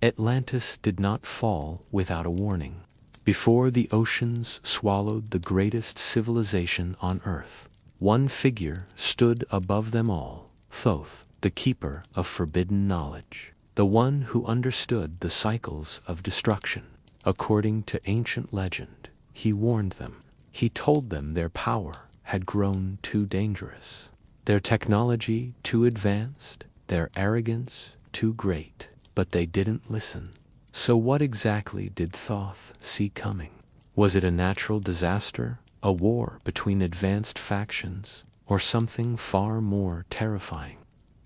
Atlantis did not fall without a warning. Before the oceans swallowed the greatest civilization on Earth, one figure stood above them all, Thoth, the keeper of forbidden knowledge, the one who understood the cycles of destruction. According to ancient legend, he warned them. He told them their power had grown too dangerous, their technology too advanced, their arrogance too great, but they didn't listen. So what exactly did Thoth see coming? Was it a natural disaster, a war between advanced factions, or something far more terrifying?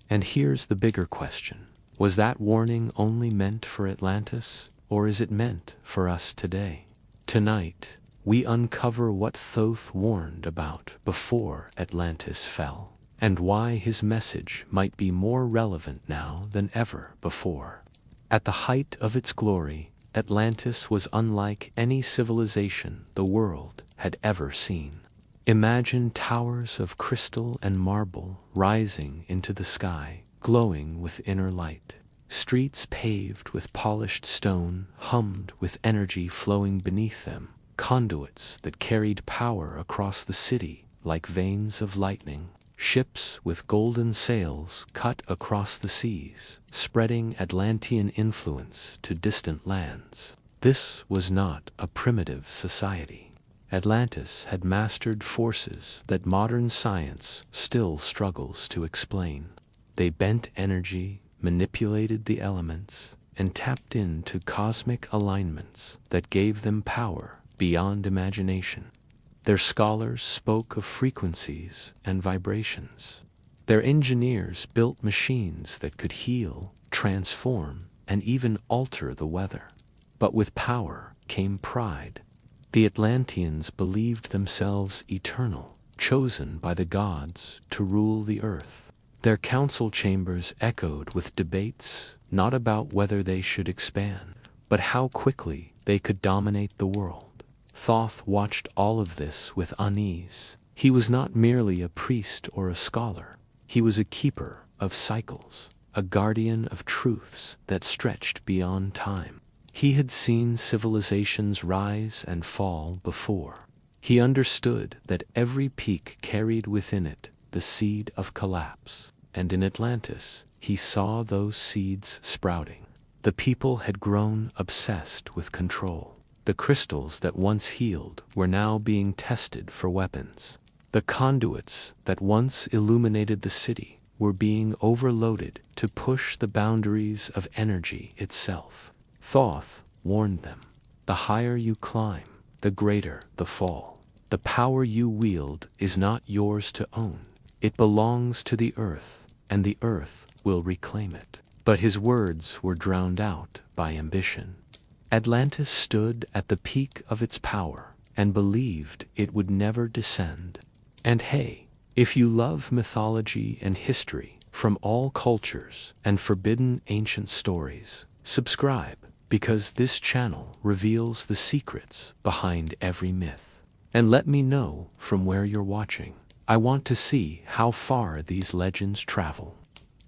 And here's the bigger question. Was that warning only meant for Atlantis, or is it meant for us today? Tonight, we uncover what Thoth warned about before Atlantis fell, and why his message might be more relevant now than ever before. At the height of its glory, Atlantis was unlike any civilization the world had ever seen. Imagine towers of crystal and marble rising into the sky, glowing with inner light. Streets paved with polished stone hummed with energy flowing beneath them, conduits that carried power across the city like veins of lightning. Ships with golden sails cut across the seas, spreading Atlantean influence to distant lands. This was not a primitive society. Atlantis had mastered forces that modern science still struggles to explain. They bent energy, manipulated the elements, and tapped into cosmic alignments that gave them power beyond imagination. Their scholars spoke of frequencies and vibrations. Their engineers built machines that could heal, transform, and even alter the weather. But with power came pride. The Atlanteans believed themselves eternal, chosen by the gods to rule the earth. Their council chambers echoed with debates not about whether they should expand, but how quickly they could dominate the world. Thoth watched all of this with unease. He was not merely a priest or a scholar. He was a keeper of cycles, a guardian of truths that stretched beyond time. He had seen civilizations rise and fall before. He understood that every peak carried within it the seed of collapse, and in Atlantis he saw those seeds sprouting. The people had grown obsessed with control. The crystals that once healed were now being tested for weapons. The conduits that once illuminated the city were being overloaded to push the boundaries of energy itself. Thoth warned them, the higher you climb, the greater the fall. The power you wield is not yours to own. It belongs to the earth, and the earth will reclaim it. But his words were drowned out by ambition. Atlantis stood at the peak of its power and believed it would never descend. And hey, if you love mythology and history from all cultures and forbidden ancient stories, subscribe, because this channel reveals the secrets behind every myth. And let me know from where you're watching. I want to see how far these legends travel.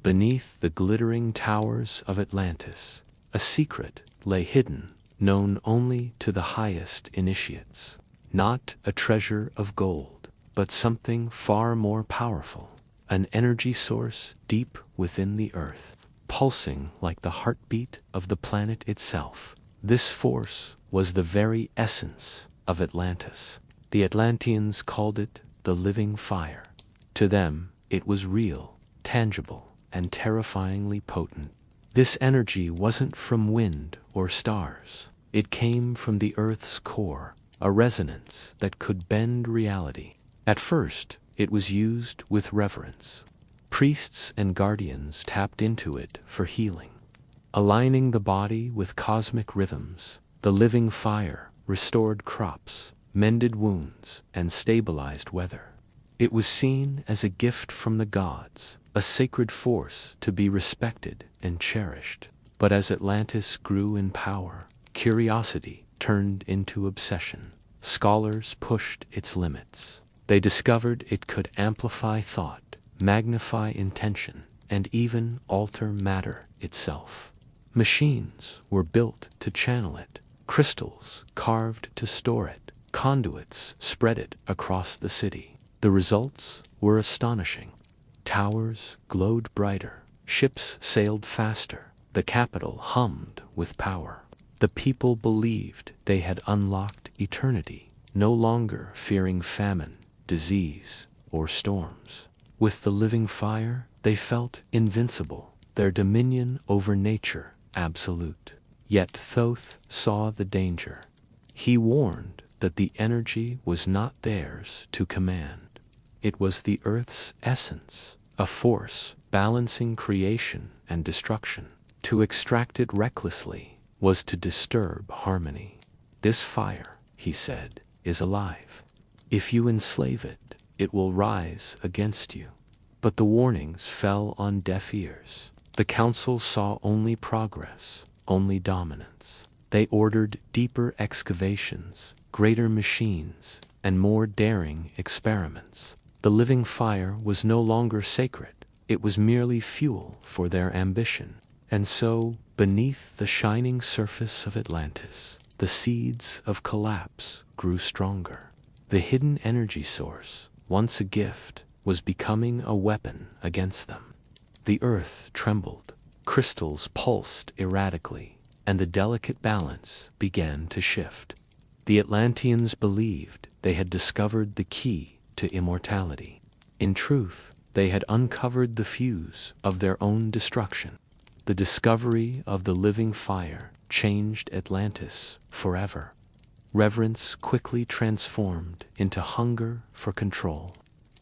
Beneath the glittering towers of Atlantis, a secret lay hidden, known only to the highest initiates. Not a treasure of gold, but something far more powerful, an energy source deep within the earth, pulsing like the heartbeat of the planet itself. This force was the very essence of Atlantis. The Atlanteans called it the living fire. To them, it was real, tangible, and terrifyingly potent. This energy wasn't from wind or stars. It came from the Earth's core, a resonance that could bend reality. At first, it was used with reverence. Priests and guardians tapped into it for healing. Aligning the body with cosmic rhythms, the living fire restored crops, mended wounds, and stabilized weather. It was seen as a gift from the gods, a sacred force to be respected and cherished. But as Atlantis grew in power, curiosity turned into obsession. Scholars pushed its limits. They discovered it could amplify thought, magnify intention, and even alter matter itself. Machines were built to channel it, crystals carved to store it, conduits spread it across the city. The results were astonishing. Towers glowed brighter, ships sailed faster, the capital hummed with power. The people believed they had unlocked eternity, no longer fearing famine, disease, or storms. With the living fire, they felt invincible, their dominion over nature absolute. Yet Thoth saw the danger. He warned that the energy was not theirs to command. It was the earth's essence, a force balancing creation and destruction. To extract it recklessly was to disturb harmony. This fire, he said, is alive. If you enslave it, it will rise against you. But the warnings fell on deaf ears. The council saw only progress, only dominance. They ordered deeper excavations, greater machines, and more daring experiments. The living fire was no longer sacred. It was merely fuel for their ambition. And so, beneath the shining surface of Atlantis, the seeds of collapse grew stronger. The hidden energy source, once a gift, was becoming a weapon against them. The earth trembled, crystals pulsed erratically, and the delicate balance began to shift. The Atlanteans believed they had discovered the key to immortality. In truth, they had uncovered the fuse of their own destruction. The discovery of the living fire changed Atlantis forever. Reverence quickly transformed into hunger for control.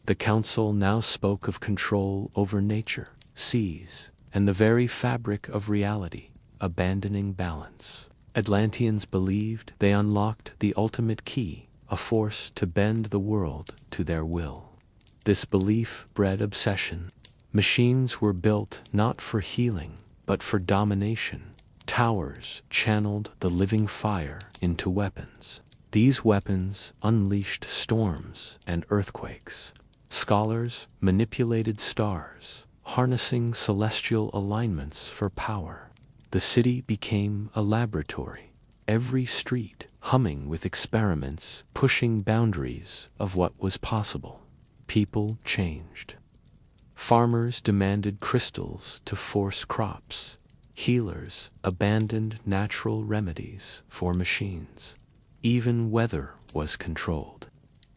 The council now spoke of control over nature, seas, and the very fabric of reality, abandoning balance. Atlanteans believed they unlocked the ultimate key, a force to bend the world to their will. This belief bred obsession. Machines were built not for healing, but for domination. Towers channeled the living fire into weapons. These weapons unleashed storms and earthquakes. Scholars manipulated stars, harnessing celestial alignments for power. The city became a laboratory, every street humming with experiments pushing boundaries of what was possible. People changed. Farmers demanded crystals to force crops. Healers abandoned natural remedies for machines. Even weather was controlled.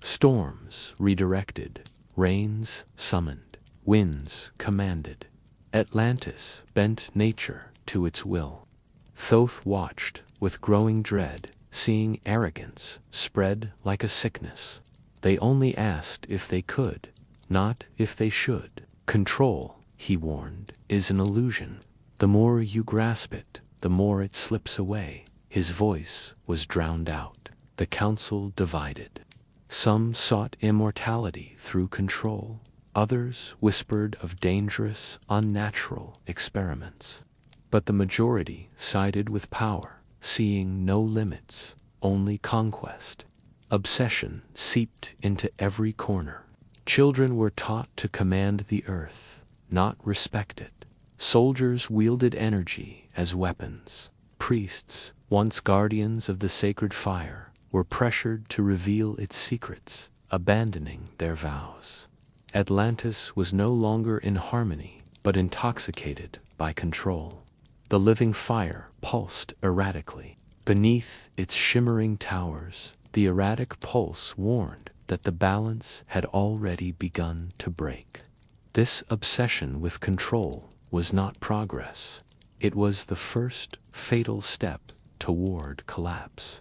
Storms redirected, rains summoned, winds commanded. Atlantis bent nature to its will. Thoth watched with growing dread, seeing arrogance spread like a sickness. They only asked if they could, not if they should. Control, he warned, is an illusion. The more you grasp it, the more it slips away. His voice was drowned out. The council divided. Some sought immortality through control. Others whispered of dangerous, unnatural experiments. But the majority sided with power, seeing no limits, only conquest. Obsession seeped into every corner. Children were taught to command the earth, not respect it. Soldiers wielded energy as weapons. Priests, once guardians of the sacred fire, were pressured to reveal its secrets, abandoning their vows. Atlantis was no longer in harmony, but intoxicated by control. The living fire pulsed erratically. Beneath its shimmering towers, the erratic pulse warned that the balance had already begun to break. This obsession with control was not progress. It was the first fatal step toward collapse.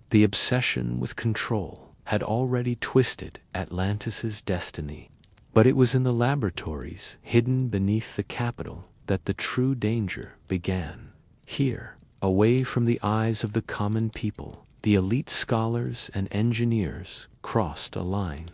The obsession with control had already twisted Atlantis's destiny, but it was in the laboratories hidden beneath the capital that the true danger began. Here, away from the eyes of the common people, the elite scholars and engineers crossed a line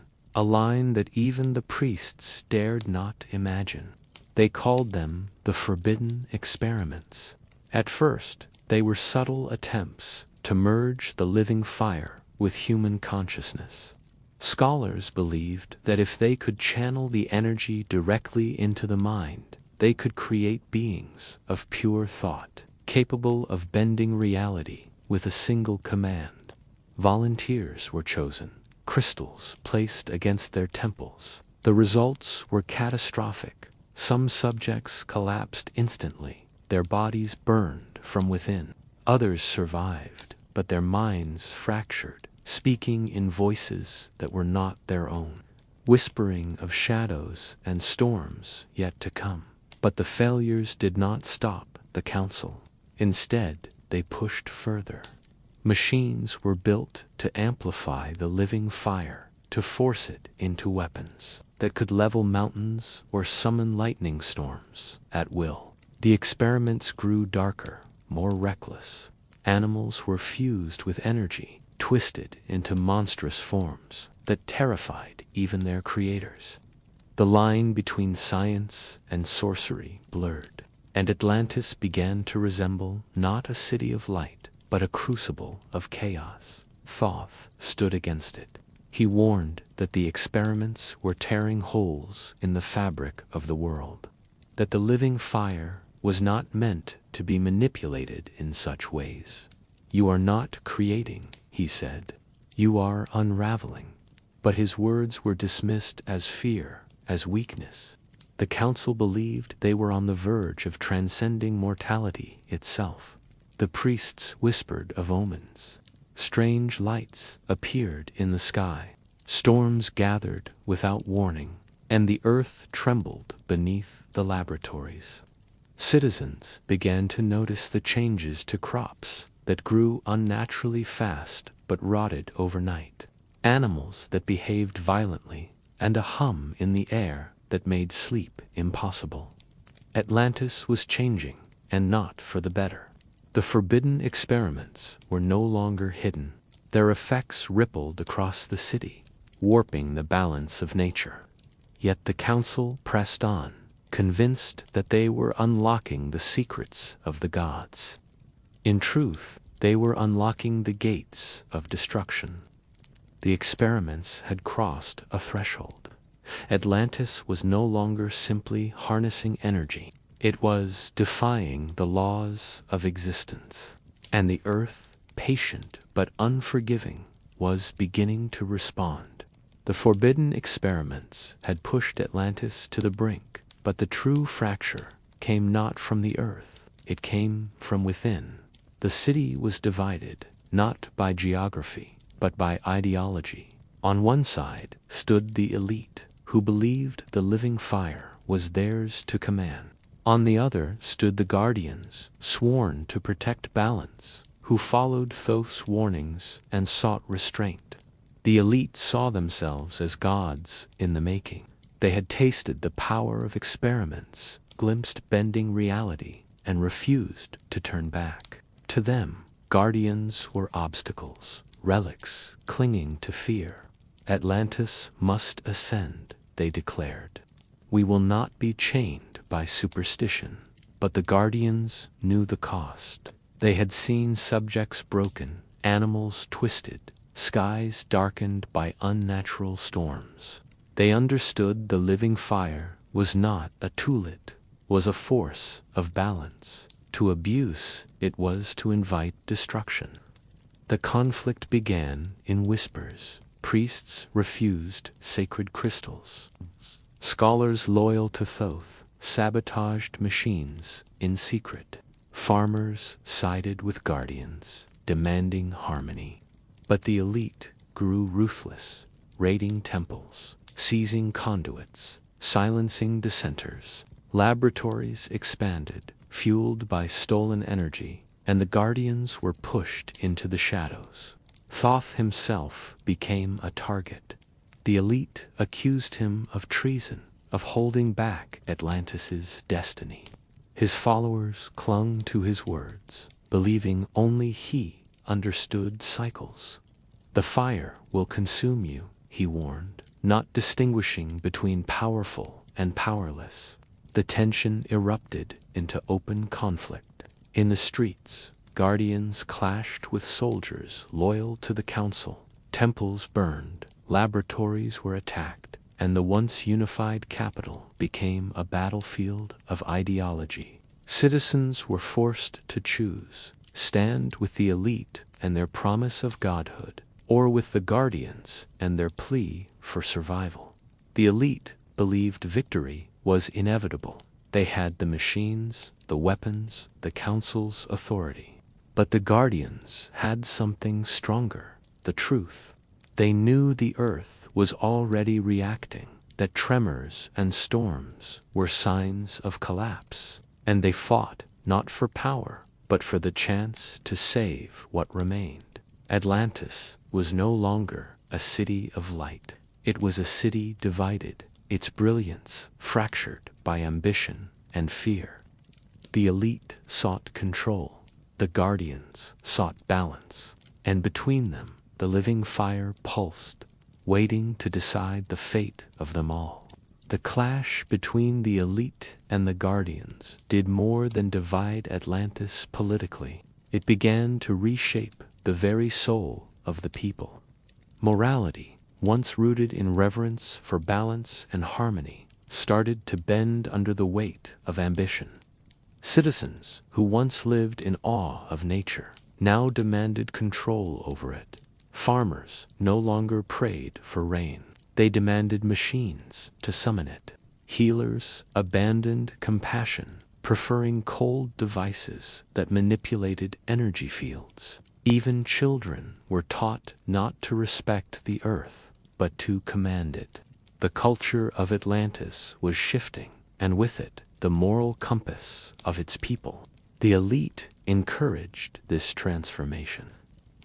that even the priests dared not imagine. They called them the forbidden experiments. At first, they were subtle attempts to merge the living fire with human consciousness. Scholars believed that if they could channel the energy directly into the mind, they could create beings of pure thought, capable of bending reality with a single command. Volunteers were chosen, crystals placed against their temples. The results were catastrophic. Some subjects collapsed instantly, their bodies burned from within. Others survived, but their minds fractured, speaking in voices that were not their own, whispering of shadows and storms yet to come. But the failures did not stop the council. Instead, they pushed further. Machines were built to amplify the living fire, to force it into weapons that could level mountains or summon lightning storms at will. The experiments grew darker, more reckless. Animals were fused with energy, twisted into monstrous forms that terrified even their creators. The line between science and sorcery blurred, and Atlantis began to resemble not a city of light, but a crucible of chaos. Thoth stood against it. He warned that the experiments were tearing holes in the fabric of the world, that the living fire was not meant to be manipulated in such ways. "You are not creating," he said. "You are unraveling." But his words were dismissed as fear, as weakness. The council believed they were on the verge of transcending mortality itself. The priests whispered of omens. Strange lights appeared in the sky. Storms gathered without warning, and the earth trembled beneath the laboratories. Citizens began to notice the changes to crops that grew unnaturally fast but rotted overnight, animals that behaved violently, and a hum in the air that made sleep impossible. Atlantis was changing, and not for the better. The forbidden experiments were no longer hidden. Their effects rippled across the city, warping the balance of nature. Yet the council pressed on, convinced that they were unlocking the secrets of the gods. In truth, they were unlocking the gates of destruction. The experiments had crossed a threshold. Atlantis was no longer simply harnessing energy. It was defying the laws of existence. And the earth, patient but unforgiving, was beginning to respond. The forbidden experiments had pushed Atlantis to the brink, but the true fracture came not from the earth, it came from within. The city was divided, not by geography, but by ideology. On one side stood the elite, who believed the living fire was theirs to command. On the other stood the guardians, sworn to protect balance, who followed Thoth's warnings and sought restraint. The elite saw themselves as gods in the making. They had tasted the power of experiments, glimpsed bending reality, and refused to turn back. To them, guardians were obstacles, relics clinging to fear. Atlantis must ascend, they declared. We will not be chained by superstition. But the guardians knew the cost. They had seen subjects broken, animals twisted, skies darkened by unnatural storms. They understood the living fire was not a tool, it was a force of balance. To abuse it was to invite destruction. The conflict began in whispers. Priests refused sacred crystals. Scholars loyal to Thoth sabotaged machines in secret. Farmers sided with guardians, demanding harmony. But the elite grew ruthless, raiding temples, seizing conduits, silencing dissenters. Laboratories expanded, fueled by stolen energy, and the guardians were pushed into the shadows. Thoth himself became a target. The elite accused him of treason, of holding back Atlantis's destiny. His followers clung to his words, believing only he understood cycles. The fire will consume you, he warned, not distinguishing between powerful and powerless. The tension erupted into open conflict. In the streets, guardians clashed with soldiers loyal to the council. Temples burned, laboratories were attacked, and the once unified capital became a battlefield of ideology. Citizens were forced to choose: stand with the elite and their promise of godhood, or with the guardians and their plea for survival. The elite believed victory was inevitable. They had the machines, the weapons, the council's authority. But the guardians had something stronger: the truth. They knew the earth was already reacting, that tremors and storms were signs of collapse, and they fought not for power, but for the chance to save what remained. Atlantis was no longer a city of light. It was a city divided, its brilliance fractured by ambition and fear. The elite sought control, the guardians sought balance, and between them the living fire pulsed, waiting to decide the fate of them all. The clash between the elite and the guardians did more than divide Atlantis politically. It began to reshape the very soul of the people. Morality, once rooted in reverence for balance and harmony, started to bend under the weight of ambition. Citizens who once lived in awe of nature now demanded control over it. Farmers no longer prayed for rain. They demanded machines to summon it. Healers abandoned compassion, preferring cold devices that manipulated energy fields. Even children were taught not to respect the earth, but to command it. The culture of Atlantis was shifting, and with it, the moral compass of its people. The elite encouraged this transformation.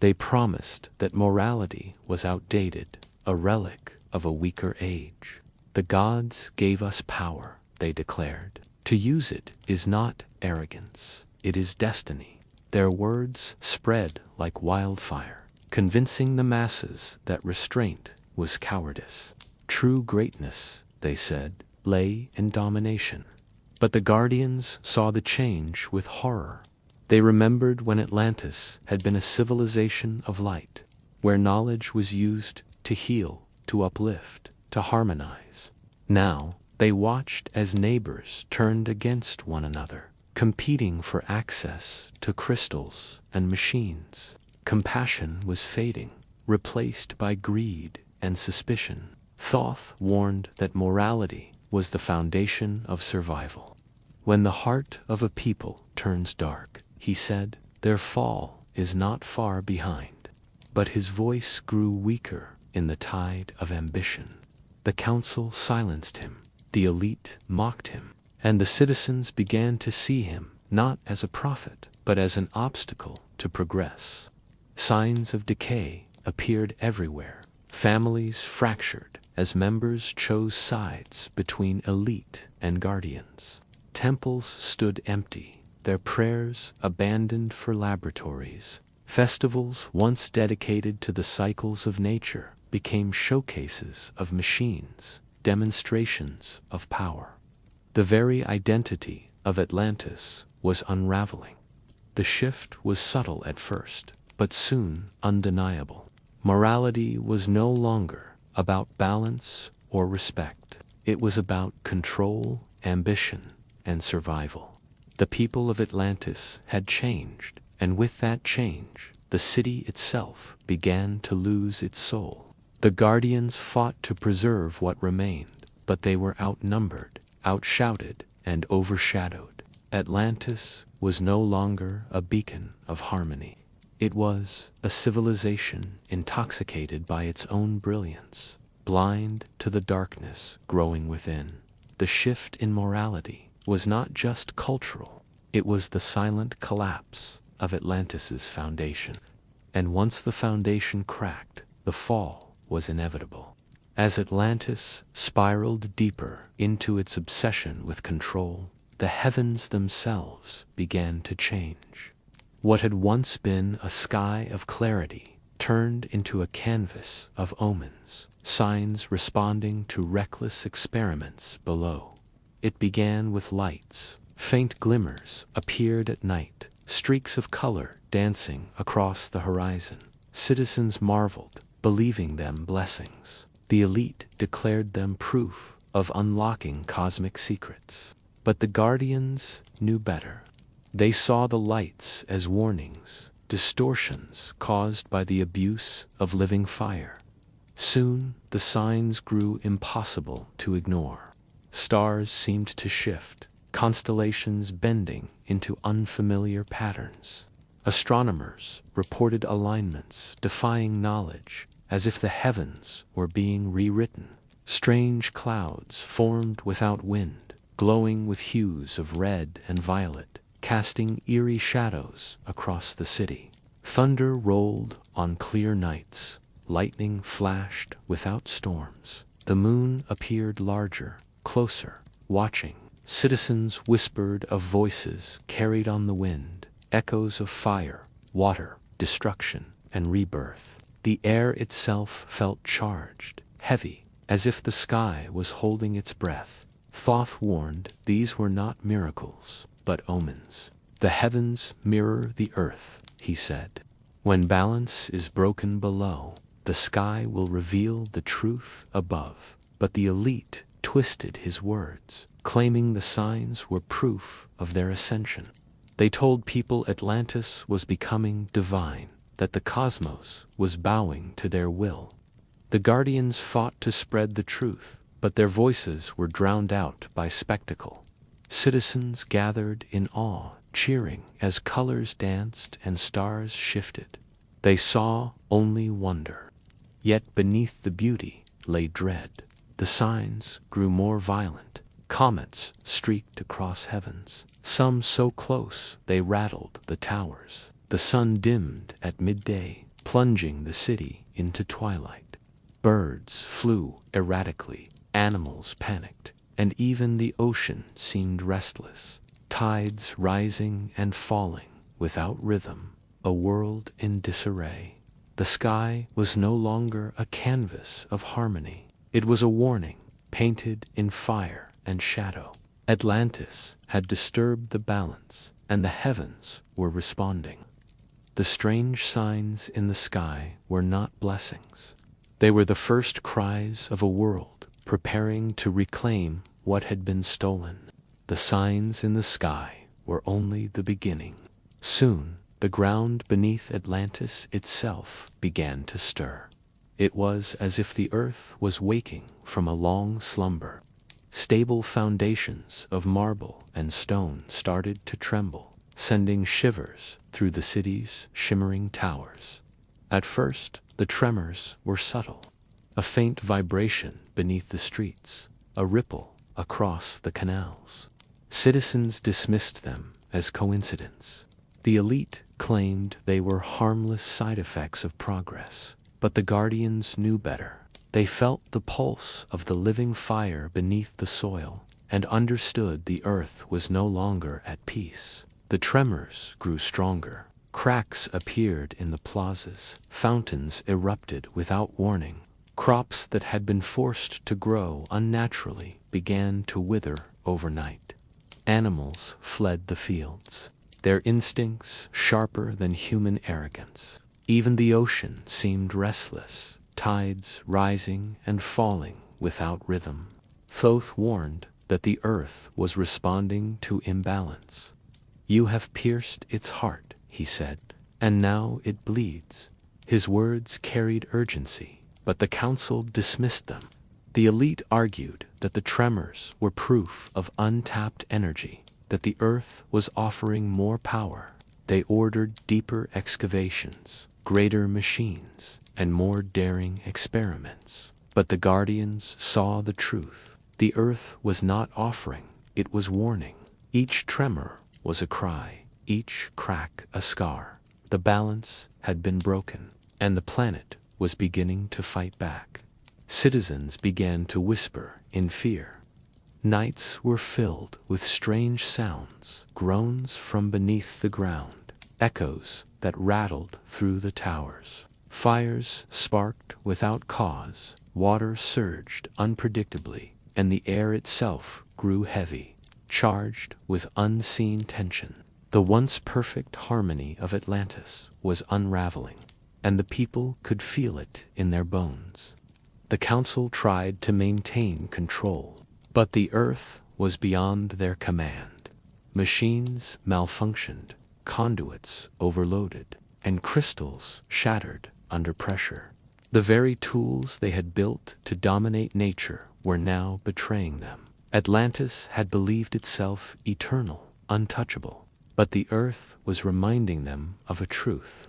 They promised that morality was outdated, a relic of a weaker age. The gods gave us power, they declared. To use it is not arrogance, it is destiny. Their words spread like wildfire, convincing the masses that restraint was cowardice. True greatness, they said, lay in domination. But the guardians saw the change with horror. They remembered when Atlantis had been a civilization of light, where knowledge was used to heal, to uplift, to harmonize. Now they watched as neighbors turned against one another, competing for access to crystals and machines. Compassion was fading, replaced by greed and suspicion. Thoth warned that morality was the foundation of survival. When the heart of a people turns dark, he said, their fall is not far behind. But his voice grew weaker in the tide of ambition. The council silenced him, the elite mocked him, and the citizens began to see him not as a prophet, but as an obstacle to progress. Signs of decay appeared everywhere. Families fractured as members chose sides between elite and guardians. Temples stood empty, their prayers abandoned for laboratories. Festivals once dedicated to the cycles of nature became showcases of machines, demonstrations of power. The very identity of Atlantis was unraveling. The shift was subtle at first, but soon undeniable. Morality was no longer about balance or respect. It was about control, ambition, and survival. The people of Atlantis had changed, and with that change, the city itself began to lose its soul. The guardians fought to preserve what remained, but they were outnumbered, outshouted, and overshadowed. Atlantis was no longer a beacon of harmony. It was a civilization intoxicated by its own brilliance, blind to the darkness growing within. The shift in morality was not just cultural, it was the silent collapse of Atlantis's foundation. And once the foundation cracked, the fall was inevitable. As Atlantis spiraled deeper into its obsession with control, the heavens themselves began to change. What had once been a sky of clarity turned into a canvas of omens, signs responding to reckless experiments below. It began with lights. Faint glimmers appeared at night, streaks of color dancing across the horizon. Citizens marveled, believing them blessings. The elite declared them proof of unlocking cosmic secrets. But the guardians knew better. They saw the lights as warnings, distortions caused by the abuse of living fire. Soon the signs grew impossible to ignore. Stars seemed to shift, constellations bending into unfamiliar patterns. Astronomers reported alignments defying knowledge, as if the heavens were being rewritten. Strange clouds formed without wind, glowing with hues of red and violet, casting eerie shadows across the city. Thunder rolled on clear nights, lightning flashed without storms. The moon appeared larger, closer, watching. Citizens whispered of voices carried on the wind, echoes of fire, water, destruction, and rebirth. The air itself felt charged, heavy, as if the sky was holding its breath. Thoth warned these were not miracles, but omens. The heavens mirror the earth, he said. When balance is broken below, the sky will reveal the truth above. But the elite twisted his words, claiming the signs were proof of their ascension. They told people Atlantis was becoming divine, that the cosmos was bowing to their will. The guardians fought to spread the truth, but their voices were drowned out by spectacle. Citizens gathered in awe, cheering as colors danced and stars shifted. They saw only wonder. Yet beneath the beauty lay dread. The signs grew more violent. Comets streaked across heavens, some so close they rattled the towers. The sun dimmed at midday, plunging the city into twilight. Birds flew erratically, animals panicked, and even the ocean seemed restless. Tides rising and falling without rhythm, a world in disarray. The sky was no longer a canvas of harmony. It was a warning, painted in fire and shadow. Atlantis had disturbed the balance, and the heavens were responding. The strange signs in the sky were not blessings. They were the first cries of a world preparing to reclaim what had been stolen. The signs in the sky were only the beginning. Soon, the ground beneath Atlantis itself began to stir. It was as if the earth was waking from a long slumber. Stable foundations of marble and stone started to tremble, sending shivers through the city's shimmering towers. At first, the tremors were subtle, a faint vibration beneath the streets, a ripple across the canals. Citizens dismissed them as coincidence. The elite claimed they were harmless side effects of progress, but the guardians knew better. They felt the pulse of the living fire beneath the soil and understood the earth was no longer at peace. The tremors grew stronger. Cracks appeared in the plazas. Fountains erupted without warning. Crops that had been forced to grow unnaturally began to wither overnight. Animals fled the fields, their instincts sharper than human arrogance. Even the ocean seemed restless, tides rising and falling without rhythm. Thoth warned that the earth was responding to imbalance. "You have pierced its heart," he said, "and now it bleeds." His words carried urgency, but the council dismissed them. The elite argued that the tremors were proof of untapped energy, that the earth was offering more power. They ordered deeper excavations, greater machines, and more daring experiments. But the guardians saw the truth. The earth was not offering, it was warning. Each tremor was a cry, each crack a scar. The balance had been broken, and the planet was beginning to fight back. Citizens began to whisper in fear. Nights were filled with strange sounds, groans from beneath the ground, echoes that rattled through the towers. Fires sparked without cause, water surged unpredictably, and the air itself grew heavy, charged with unseen tension. The once perfect harmony of Atlantis was unraveling, and the people could feel it in their bones. The council tried to maintain control, but the earth was beyond their command. Machines malfunctioned, conduits overloaded, and crystals shattered under pressure. The very tools they had built to dominate nature were now betraying them. Atlantis had believed itself eternal, untouchable, but the earth was reminding them of a truth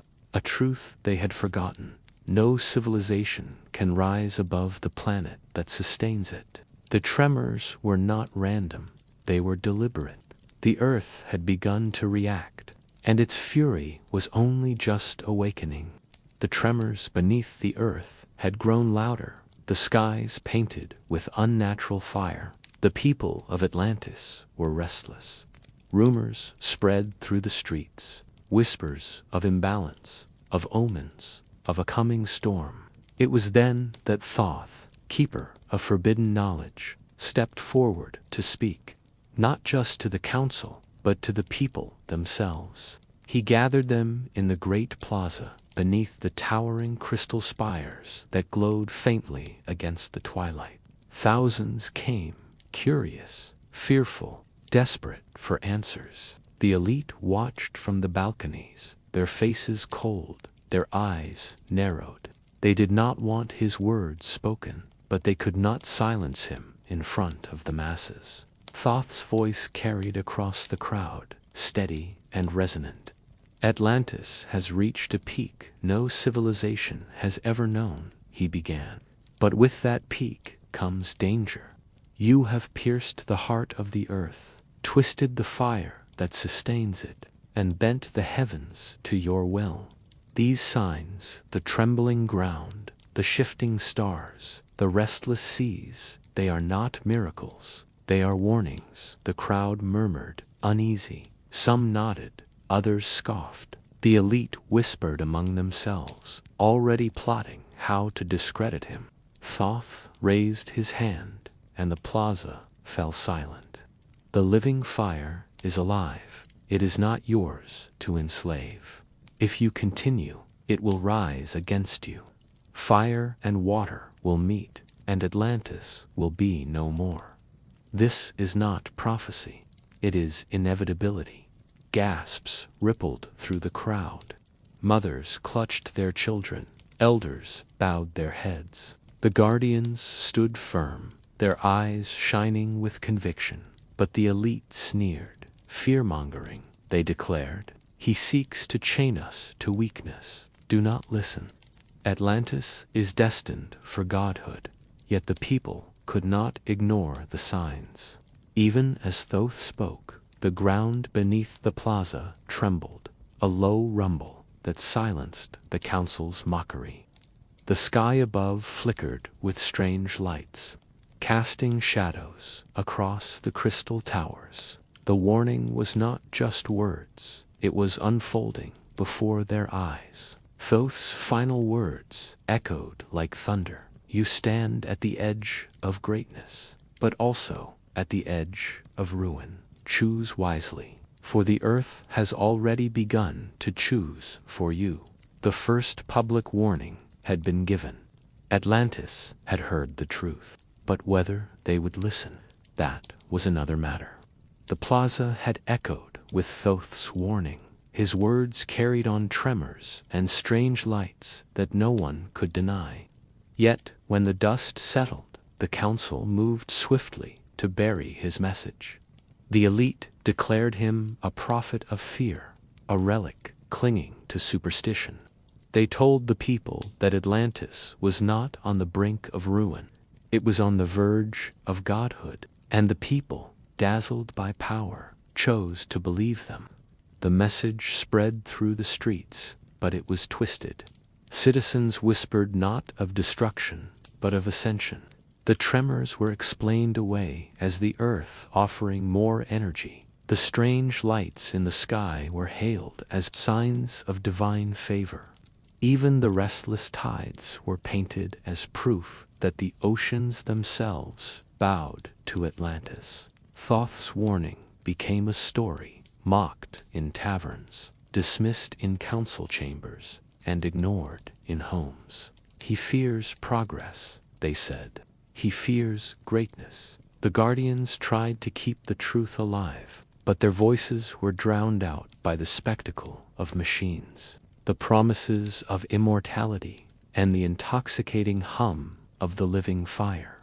they had forgotten. No civilization can rise above the planet that sustains it. The tremors were not random, they were deliberate. The earth had begun to react, and its fury was only just awakening. The tremors beneath the earth had grown louder, the skies painted with unnatural fire. The people of Atlantis were restless. Rumors spread through the streets, whispers of imbalance, of omens, of a coming storm. It was then that Thoth, keeper of forbidden knowledge, stepped forward to speak, not just to the council, but to the people themselves. He gathered them in the great plaza, beneath the towering crystal spires that glowed faintly against the twilight. Thousands came, curious, fearful, desperate for answers. The elite watched from the balconies, their faces cold, their eyes narrowed. They did not want his words spoken, but they could not silence him in front of the masses. Thoth's voice carried across the crowd, steady and resonant. Atlantis has reached a peak no civilization has ever known, he began. But with that peak comes danger. You have pierced the heart of the earth, twisted the fire that sustains it, and bent the heavens to your will. These signs, the trembling ground, the shifting stars, the restless seas, they are not miracles, they are warnings. The crowd murmured, uneasy. Some nodded, others scoffed. The elite whispered among themselves, already plotting how to discredit him. Thoth raised his hand, and the plaza fell silent. The living fire is alive. It is not yours to enslave. If you continue, it will rise against you. Fire and water will meet, and Atlantis will be no more. This is not prophecy. It is inevitability. Gasps rippled through the crowd. Mothers clutched their children. Elders bowed their heads. The guardians stood firm, their eyes shining with conviction. But the elite sneered. Fear-mongering, they declared. He seeks to chain us to weakness. Do not listen. Atlantis is destined for godhood, yet the people could not ignore the signs. Even as Thoth spoke, the ground beneath the plaza trembled, a low rumble that silenced the council's mockery. The sky above flickered with strange lights, casting shadows across the crystal towers. The warning was not just words, it was unfolding before their eyes. Thoth's final words echoed like thunder. You stand at the edge of greatness, but also at the edge of ruin. Choose wisely, for the earth has already begun to choose for you. The first public warning had been given. Atlantis had heard the truth, but whether they would listen, that was another matter. The plaza had echoed with Thoth's warning. His words carried on tremors and strange lights that no one could deny. Yet, when the dust settled, the council moved swiftly to bury his message. The elite declared him a prophet of fear, a relic clinging to superstition. They told the people that Atlantis was not on the brink of ruin, it was on the verge of godhood, and the people, dazzled by power, chose to believe them. The message spread through the streets, but it was twisted. Citizens whispered not of destruction, but of ascension. The tremors were explained away as the earth offering more energy. The strange lights in the sky were hailed as signs of divine favor. Even the restless tides were painted as proof that the oceans themselves bowed to Atlantis. Thoth's warning became a story, mocked in taverns, dismissed in council chambers, and ignored in homes. He fears progress, they said. He fears greatness. The Guardians tried to keep the truth alive, but their voices were drowned out by the spectacle of machines, the promises of immortality, and the intoxicating hum of the living fire.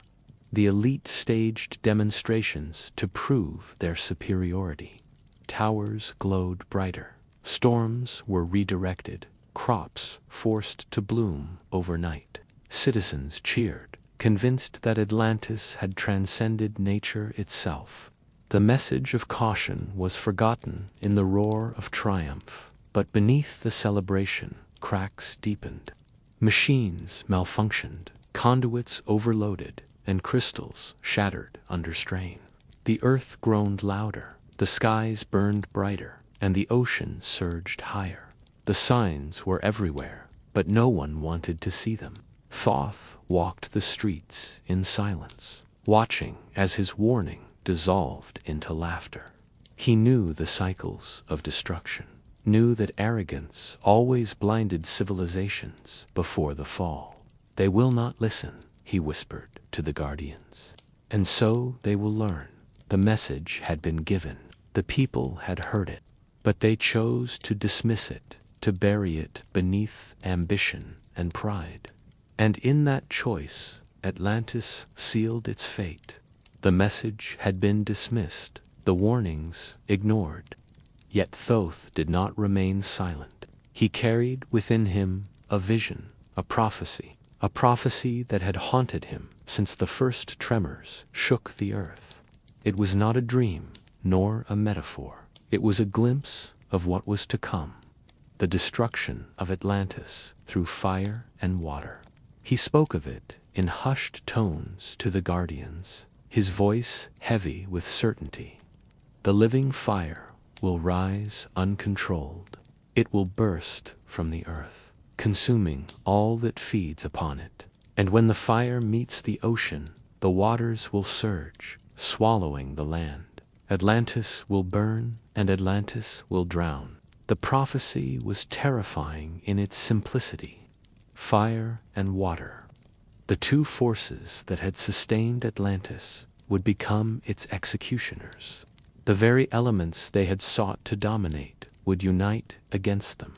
The elite staged demonstrations to prove their superiority. Towers glowed brighter. Storms were redirected, crops forced to bloom overnight. Citizens cheered, convinced that Atlantis had transcended nature itself. The message of caution was forgotten in the roar of triumph, but beneath the celebration, cracks deepened. Machines malfunctioned, conduits overloaded, and crystals shattered under strain. The earth groaned louder, the skies burned brighter, and the ocean surged higher. The signs were everywhere, but no one wanted to see them. Thoth walked the streets in silence, watching as his warning dissolved into laughter. He knew the cycles of destruction, knew that arrogance always blinded civilizations before the fall. They will not listen, he whispered to the Guardians. And so they will learn. The message had been given. The people had heard it, but they chose to dismiss it, to bury it beneath ambition and pride. And in that choice, Atlantis sealed its fate. The message had been dismissed, the warnings ignored. Yet Thoth did not remain silent. He carried within him a vision, a prophecy that had haunted him since the first tremors shook the earth. It was not a dream, nor a metaphor. It was a glimpse of what was to come, the destruction of Atlantis through fire and water. He spoke of it in hushed tones to the Guardians, his voice heavy with certainty. The living fire will rise uncontrolled. It will burst from the earth, consuming all that feeds upon it. And when the fire meets the ocean, the waters will surge, swallowing the land. Atlantis will burn, and Atlantis will drown. The prophecy was terrifying in its simplicity. Fire and water, the two forces that had sustained Atlantis, would become its executioners. The very elements they had sought to dominate would unite against them.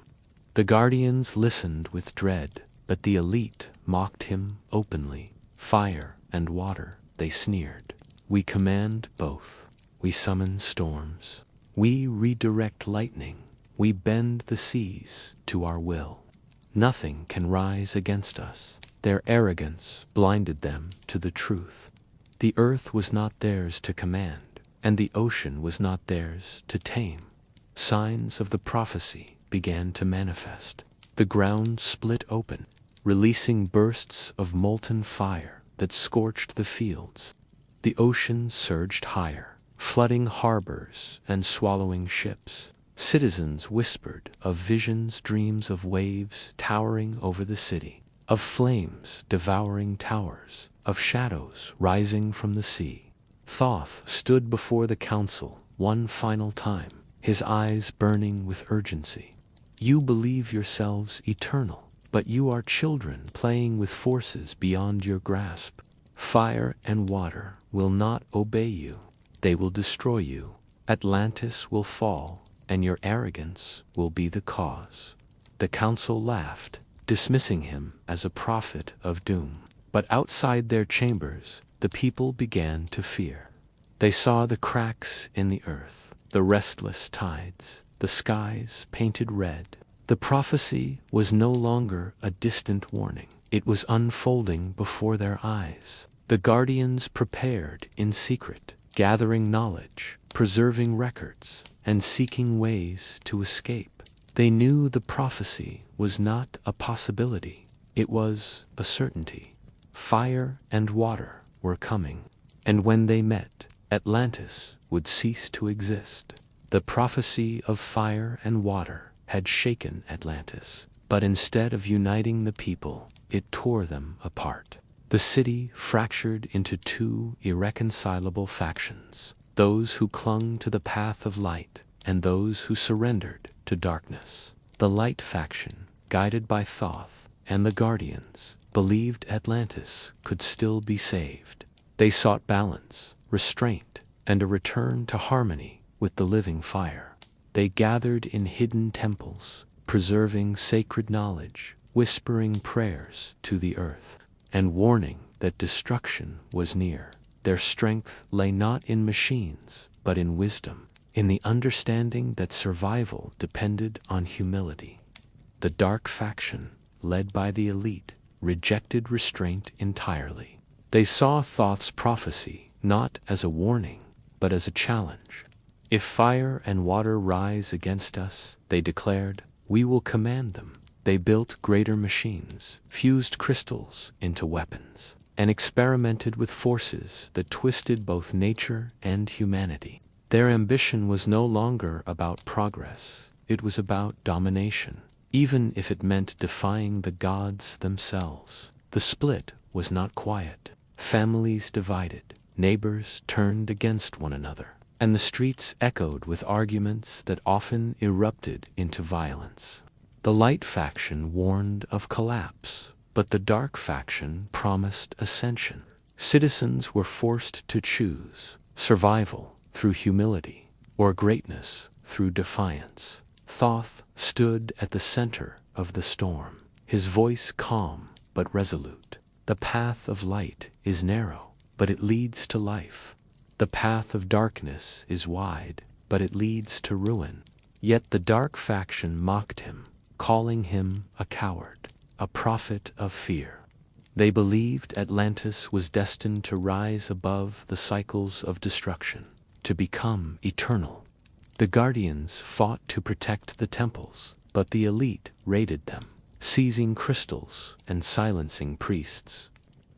The Guardians listened with dread, but the elite mocked him openly. Fire and water, they sneered. We command both. We summon storms. We redirect lightning. We bend the seas to our will. Nothing can rise against us. Their arrogance blinded them to the truth. The earth was not theirs to command, and the ocean was not theirs to tame. Signs of the prophecy began to manifest. The ground split open, releasing bursts of molten fire that scorched the fields. The ocean surged higher, flooding harbors and swallowing ships. Citizens whispered of visions, dreams of waves towering over the city, of flames devouring towers, of shadows rising from the sea. Thoth stood before the council one final time, his eyes burning with urgency. You believe yourselves eternal, but you are children playing with forces beyond your grasp. Fire and water will not obey you. They will destroy you. Atlantis will fall, and your arrogance will be the cause. The council laughed, dismissing him as a prophet of doom. But outside their chambers, the people began to fear. They saw the cracks in the earth, the restless tides, the skies painted red. The prophecy was no longer a distant warning. It was unfolding before their eyes. The Guardians prepared in secret, gathering knowledge, preserving records, and seeking ways to escape. They knew the prophecy was not a possibility. It was a certainty. Fire and water were coming, and when they met, Atlantis would cease to exist. The prophecy of fire and water had shaken Atlantis, but instead of uniting the people, it tore them apart. The city fractured into two irreconcilable factions, those who clung to the path of light and those who surrendered to darkness. The light faction, guided by Thoth and the Guardians, believed Atlantis could still be saved. They sought balance, restraint, and a return to harmony with the living fire. They gathered in hidden temples, preserving sacred knowledge, whispering prayers to the earth, and warning that destruction was near. Their strength lay not in machines, but in wisdom, in the understanding that survival depended on humility. The dark faction, led by the elite, rejected restraint entirely. They saw Thoth's prophecy not as a warning, but as a challenge. If fire and water rise against us, they declared, we will command them. They built greater machines, fused crystals into weapons, and experimented with forces that twisted both nature and humanity. Their ambition was no longer about progress, it was about domination, even if it meant defying the gods themselves. The split was not quiet. Families divided, neighbors turned against one another, and the streets echoed with arguments that often erupted into violence. The light faction warned of collapse, but the dark faction promised ascension. Citizens were forced to choose survival through humility or greatness through defiance. Thoth stood at the center of the storm, his voice calm but resolute. The path of light is narrow, but it leads to life. The path of darkness is wide, but it leads to ruin. Yet the dark faction mocked him, calling him a coward, a prophet of fear. They believed Atlantis was destined to rise above the cycles of destruction, to become eternal. The Guardians fought to protect the temples, but the elite raided them, seizing crystals and silencing priests.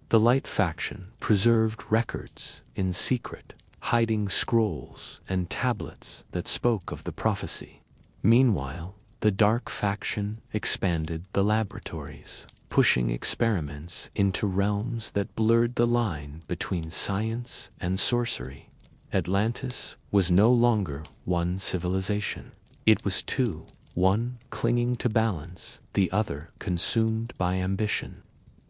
The Light faction preserved records in secret, hiding scrolls and tablets that spoke of the prophecy. Meanwhile, the Dark faction expanded the laboratories, pushing experiments into realms that blurred the line between science and sorcery. Atlantis was no longer one civilization. It was two, one clinging to balance, the other consumed by ambition.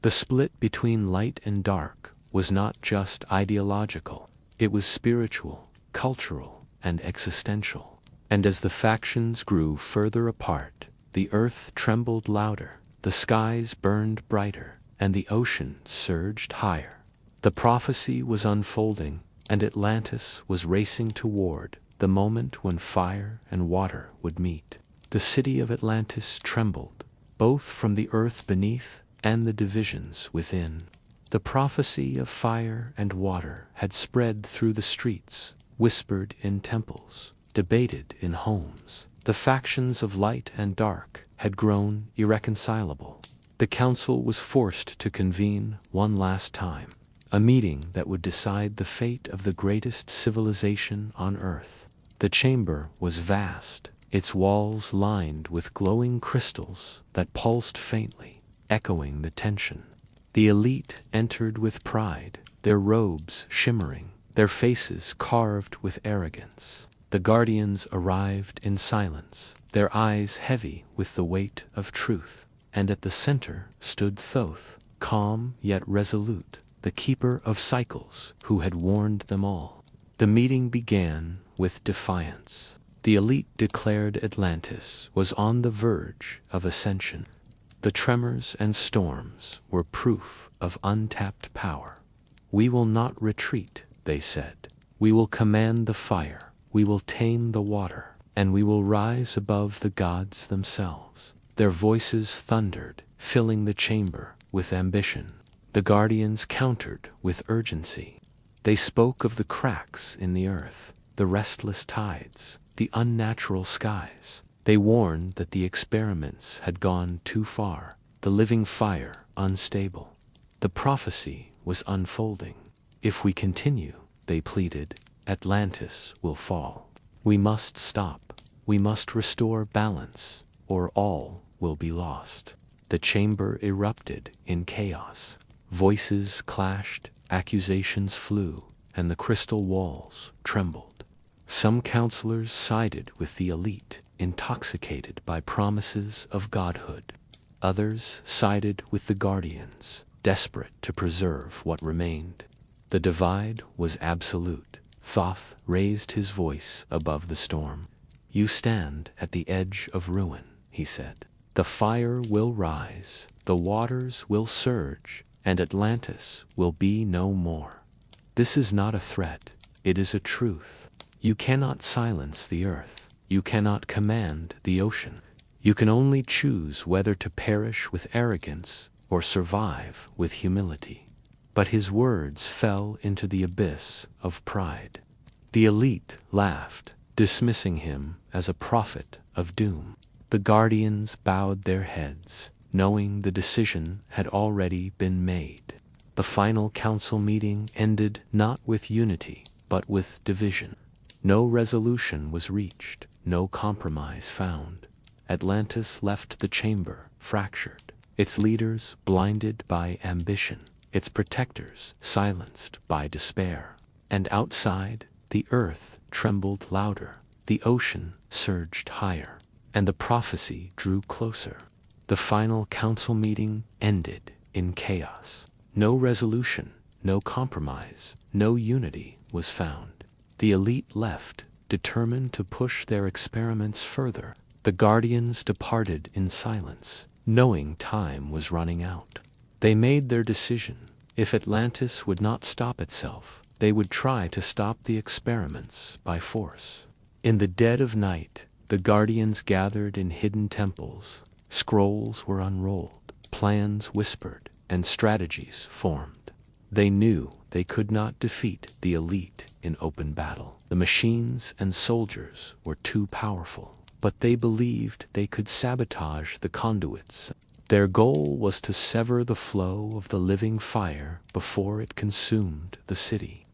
The split between light and dark was not just ideological, it was spiritual, cultural, and existential. And as the factions grew further apart, the earth trembled louder, the skies burned brighter, and the ocean surged higher. The prophecy was unfolding, and Atlantis was racing toward the moment when fire and water would meet. The city of Atlantis trembled, both from the earth beneath and the divisions within. The prophecy of fire and water had spread through the streets, whispered in temples, debated in homes. The factions of light and dark had grown irreconcilable. The council was forced to convene one last time, a meeting that would decide the fate of the greatest civilization on Earth. The chamber was vast, its walls lined with glowing crystals that pulsed faintly, echoing the tension. The elite entered with pride, their robes shimmering, their faces carved with arrogance. The Guardians arrived in silence, their eyes heavy with the weight of truth, and at the center stood Thoth, calm yet resolute, the keeper of cycles who had warned them all. The meeting began with defiance. The elite declared Atlantis was on the verge of ascension. The tremors and storms were proof of untapped power. We will not retreat, they said. We will command the fire, we will tame the water, and we will rise above the gods themselves. Their voices thundered, filling the chamber with ambition. The Guardians countered with urgency. They spoke of the cracks in the earth, the restless tides, the unnatural skies. They warned that the experiments had gone too far, the living fire unstable. The prophecy was unfolding. If we continue, they pleaded, Atlantis will fall. We must stop. We must restore balance, or all will be lost. The chamber erupted in chaos. Voices clashed, accusations flew, and the crystal walls trembled. Some counselors sided with the elite, intoxicated by promises of godhood. Others sided with the Guardians, desperate to preserve what remained. The divide was absolute. Thoth raised his voice above the storm. "You stand at the edge of ruin," he said. "The fire will rise, the waters will surge, and Atlantis will be no more. This is not a threat, it is a truth. You cannot silence the earth. You cannot command the ocean. You can only choose whether to perish with arrogance or survive with humility." But his words fell into the abyss of pride. The elite laughed, dismissing him as a prophet of doom. The guardians bowed their heads, knowing the decision had already been made. The final council meeting ended not with unity, but with division. No resolution was reached, no compromise found. Atlantis left the chamber fractured, its leaders blinded by ambition, its protectors silenced by despair. And outside, the earth trembled louder, the ocean surged higher, and the prophecy drew closer. The final council meeting ended in chaos. No resolution, no compromise, no unity was found. The elite left, determined to push their experiments further. The guardians departed in silence, knowing time was running out. They made their decision. If Atlantis would not stop itself, they would try to stop the experiments by force. In the dead of night, the guardians gathered in hidden temples. Scrolls were unrolled, plans whispered, and strategies formed. They knew they could not defeat the elite in open battle. The machines and soldiers were too powerful, but they believed they could sabotage the conduits. Their goal was to sever the flow of the living fire before it consumed the city.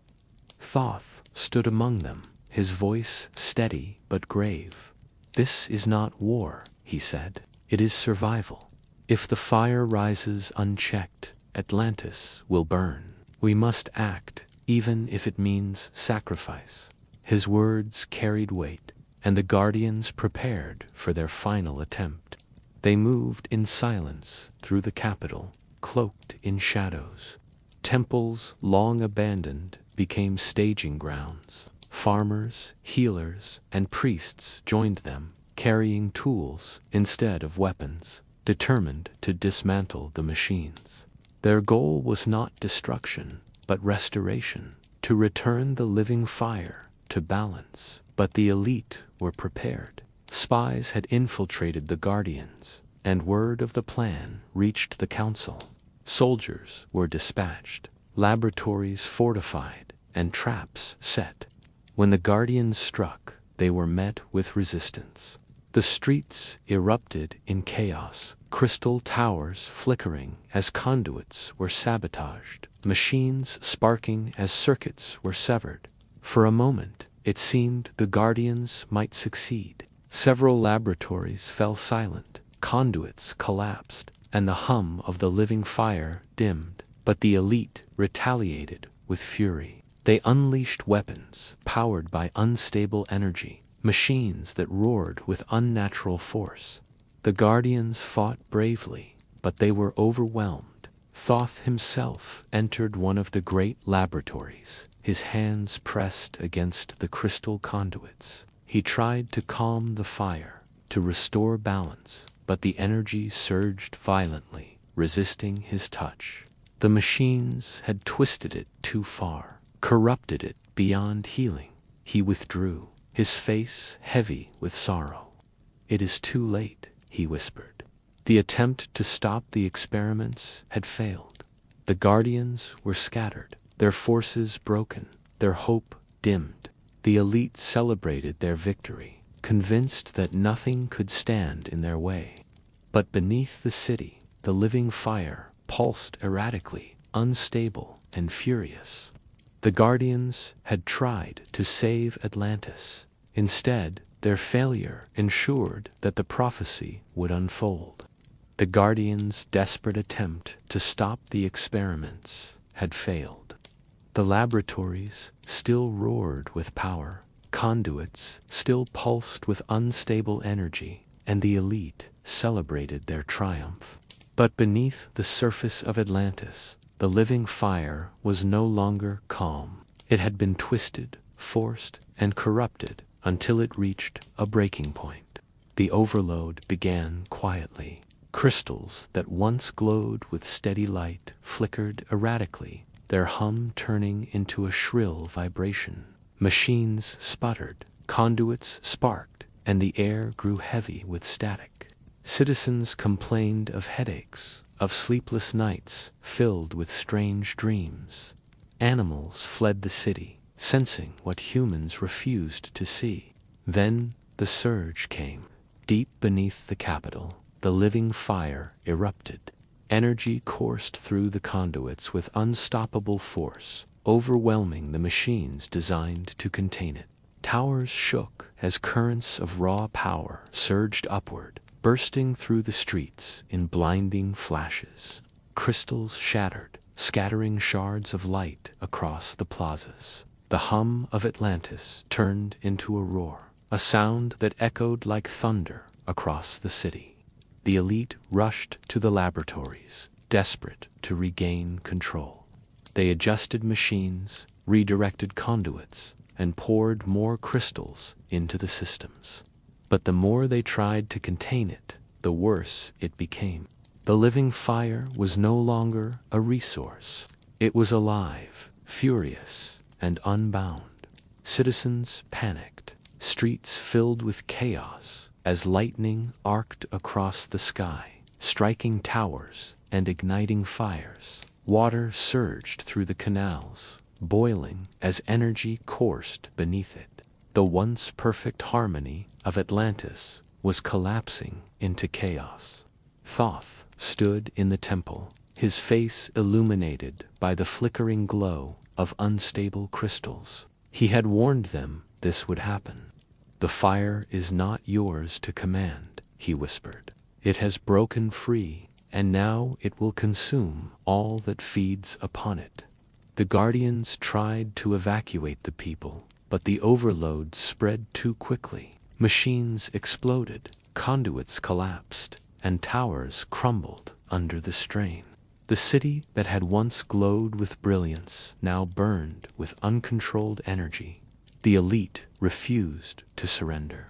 Thoth stood among them, his voice steady but grave. "This is not war," he said. "It is survival. If the fire rises unchecked, Atlantis will burn. We must act, even if it means sacrifice." His words carried weight, and the guardians prepared for their final attempt. They moved in silence through the capital, cloaked in shadows. Temples long abandoned became staging grounds. Farmers, healers, and priests joined them, carrying tools instead of weapons, determined to dismantle the machines. Their goal was not destruction, but restoration, to return the living fire to balance. But the elite were prepared. Spies had infiltrated the guardians, and word of the plan reached the council. Soldiers were dispatched, laboratories fortified, and traps set. When the guardians struck, they were met with resistance. The streets erupted in chaos, crystal towers flickering as conduits were sabotaged, machines sparking as circuits were severed. For a moment, it seemed the guardians might succeed. Several laboratories fell silent, conduits collapsed, and the hum of the living fire dimmed. But the elite retaliated with fury. They unleashed weapons powered by unstable energy, machines that roared with unnatural force. The guardians fought bravely, but they were overwhelmed. Thoth himself entered one of the great laboratories, his hands pressed against the crystal conduits. He tried to calm the fire, to restore balance, but the energy surged violently, resisting his touch. The machines had twisted it too far, corrupted it beyond healing. He withdrew, his face heavy with sorrow. "It is too late," he whispered. The attempt to stop the experiments had failed. The guardians were scattered, their forces broken, their hope dimmed. The elite celebrated their victory, convinced that nothing could stand in their way. But beneath the city, the living fire pulsed erratically, unstable and furious. The guardians had tried to save Atlantis. Instead, their failure ensured that the prophecy would unfold. The guardians' desperate attempt to stop the experiments had failed. The laboratories still roared with power, conduits still pulsed with unstable energy, and the elite celebrated their triumph. But beneath the surface of Atlantis, The living fire was no longer calm. It had been twisted, forced, and corrupted until it reached a breaking point. The overload began quietly. Crystals that once glowed with steady light flickered erratically, their hum turning into a shrill vibration. Machines sputtered, conduits sparked, and the air grew heavy with static. Citizens complained of headaches, of sleepless nights filled with strange dreams. Animals fled the city, sensing what humans refused to see. Then the surge came. Deep beneath the capital, the living fire erupted. Energy coursed through the conduits with unstoppable force, overwhelming the machines designed to contain it. Towers shook as currents of raw power surged upward, bursting through the streets in blinding flashes. Crystals shattered, scattering shards of light across the plazas. The hum of Atlantis turned into a roar, a sound that echoed like thunder across the city. The elite rushed to the laboratories, desperate to regain control. They adjusted machines, redirected conduits, and poured more crystals into the systems. But the more they tried to contain it, the worse it became. The living fire was no longer a resource. It was alive, furious, and unbound. Citizens panicked, streets filled with chaos, as lightning arced across the sky, striking towers and igniting fires. Water surged through the canals, boiling as energy coursed beneath it. The once perfect harmony of Atlantis was collapsing into chaos. Thoth stood in the temple, his face illuminated by the flickering glow of unstable crystals. He had warned them this would happen. "The fire is not yours to command," he whispered. "It has broken free, and now it will consume all that feeds upon it." The guardians tried to evacuate the people, but the overload spread too quickly. Machines exploded, conduits collapsed, and towers crumbled under the strain. The city that had once glowed with brilliance now burned with uncontrolled energy. The elite refused to surrender.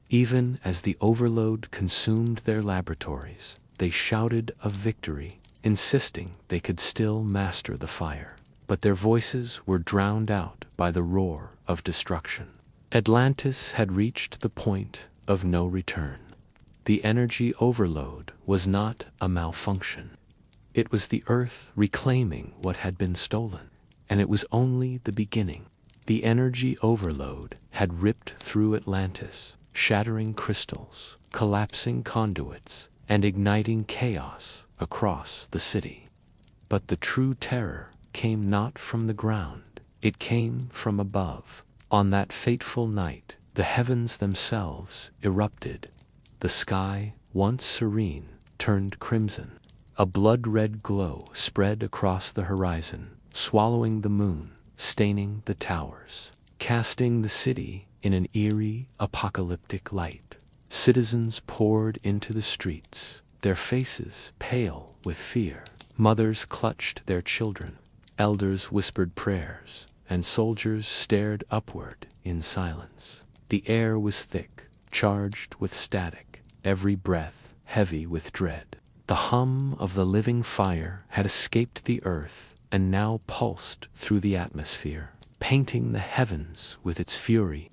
Even as the overload consumed their laboratories, they shouted of victory, insisting they could still master the fire. But their voices were drowned out by the roar of destruction. Atlantis had reached the point of no return. The energy overload was not a malfunction. It was the Earth reclaiming what had been stolen, and it was only the beginning. The energy overload had ripped through Atlantis, shattering crystals, collapsing conduits, and igniting chaos across the city. But the true terror came not from the ground, it came from above. On that fateful night, the heavens themselves erupted. The sky, once serene, turned crimson. A blood-red glow spread across the horizon, swallowing the moon, staining the towers, casting the city in an eerie, apocalyptic light. Citizens poured into the streets, their faces pale with fear. Mothers clutched their children, elders whispered prayers, and soldiers stared upward in silence. The air was thick, charged with static, every breath heavy with dread. The hum of the living fire had escaped the earth and now pulsed through the atmosphere, painting the heavens with its fury.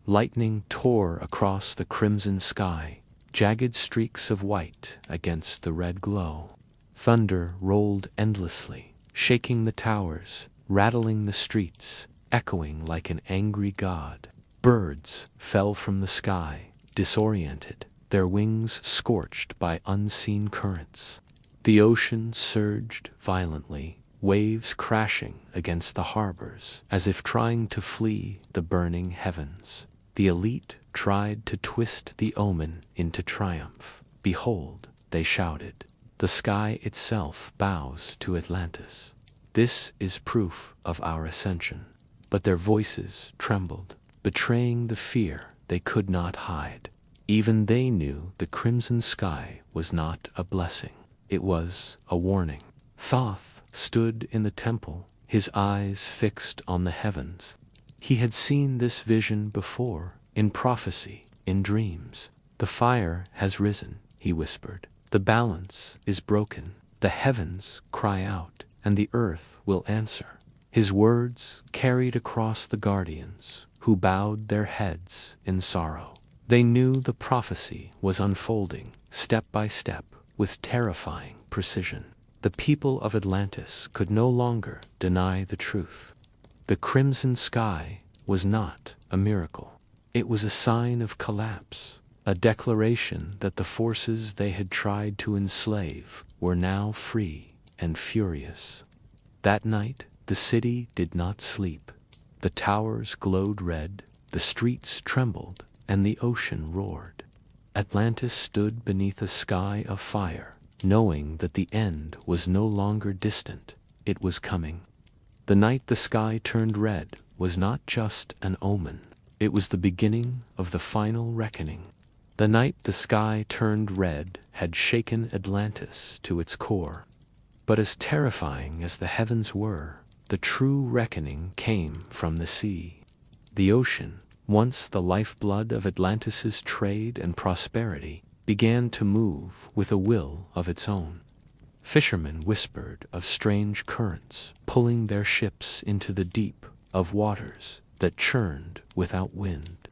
Lightning tore across the crimson sky, jagged streaks of white against the red glow. Thunder rolled endlessly, shaking the towers, rattling the streets, echoing like an angry god. Birds fell from the sky, disoriented, their wings scorched by unseen currents. The ocean surged violently, waves crashing against the harbors, as if trying to flee the burning heavens. The elite tried to twist the omen into triumph. "Behold," they shouted, "the sky itself bows to Atlantis. This is proof of our ascension." But their voices trembled, betraying the fear they could not hide. Even they knew the crimson sky was not a blessing. It was a warning. Thoth stood in the temple, his eyes fixed on the heavens. He had seen this vision before, in prophecy, in dreams. "The fire has risen," he whispered. "The balance is broken. The heavens cry out, and the earth will answer." His words carried across the guardians, who bowed their heads in sorrow. They knew the prophecy was unfolding, step by step, with terrifying precision. The people of Atlantis could no longer deny the truth. The crimson sky was not a miracle. It was a sign of collapse, a declaration that the forces they had tried to enslave were now free and furious. That night, the city did not sleep. The towers glowed red, the streets trembled, and the ocean roared. Atlantis stood beneath a sky of fire, knowing that the end was no longer distant, it was coming. The night the sky turned red was not just an omen, it was the beginning of the final reckoning. The night the sky turned red had shaken Atlantis to its core. But as terrifying as the heavens were, the true reckoning came from the sea. The ocean, once the lifeblood of Atlantis's trade and prosperity, began to move with a will of its own. Fishermen whispered of strange currents pulling their ships into the deep, of waters that churned without wind.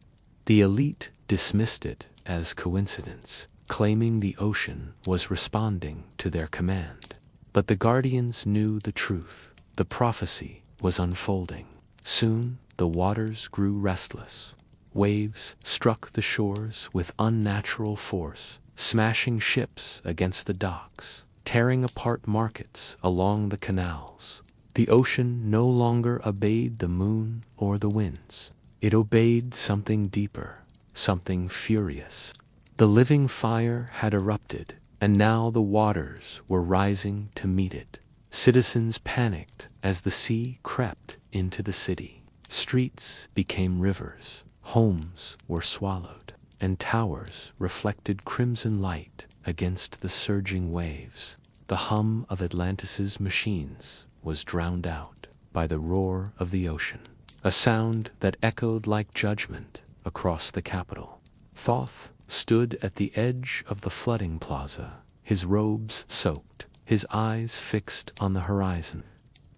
The elite dismissed it as coincidence, claiming the ocean was responding to their command. But the guardians knew the truth. The prophecy was unfolding. Soon the waters grew restless. Waves struck the shores with unnatural force, smashing ships against the docks, tearing apart markets along the canals. The ocean no longer obeyed the moon or the winds. It obeyed something deeper, something furious. The living fire had erupted, and now the waters were rising to meet it. Citizens panicked as the sea crept into the city. Streets became rivers, homes were swallowed, and towers reflected crimson light against the surging waves. The hum of Atlantis's machines was drowned out by the roar of the ocean, a sound that echoed like judgment across the capital. Thoth stood at the edge of the flooding plaza, his robes soaked, his eyes fixed on the horizon.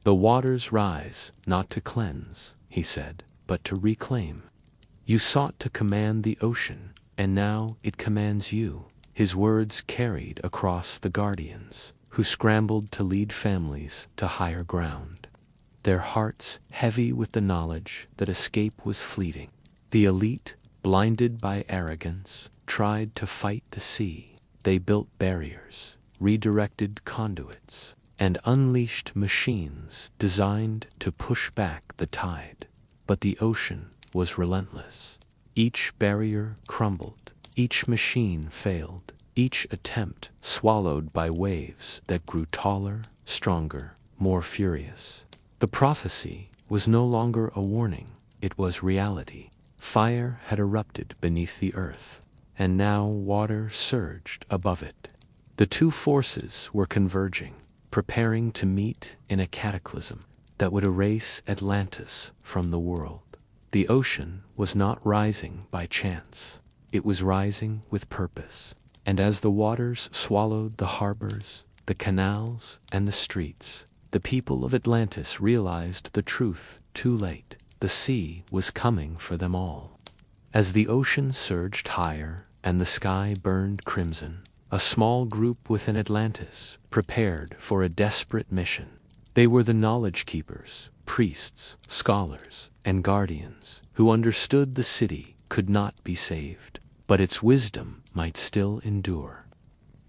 "The waters rise, not to cleanse," he said, "but to reclaim. You sought to command the ocean, and now it commands you." His words carried across the guardians, who scrambled to lead families to higher ground, their hearts heavy with the knowledge that escape was fleeting. The elite, blinded by arrogance, tried to fight the sea. They built barriers, redirected conduits, and unleashed machines designed to push back the tide. But the ocean was relentless. Each barrier crumbled, each machine failed, each attempt swallowed by waves that grew taller, stronger, more furious. The prophecy was no longer a warning, it was reality. Fire had erupted beneath the earth, and now water surged above it. The two forces were converging, preparing to meet in a cataclysm that would erase Atlantis from the world. The ocean was not rising by chance, it was rising with purpose. And as the waters swallowed the harbors, the canals, and the streets, the people of Atlantis realized the truth too late. The sea was coming for them all. As the ocean surged higher and the sky burned crimson, a small group within Atlantis prepared for a desperate mission. They were the knowledge keepers, priests, scholars, and guardians who understood the city could not be saved, but its wisdom might still endure.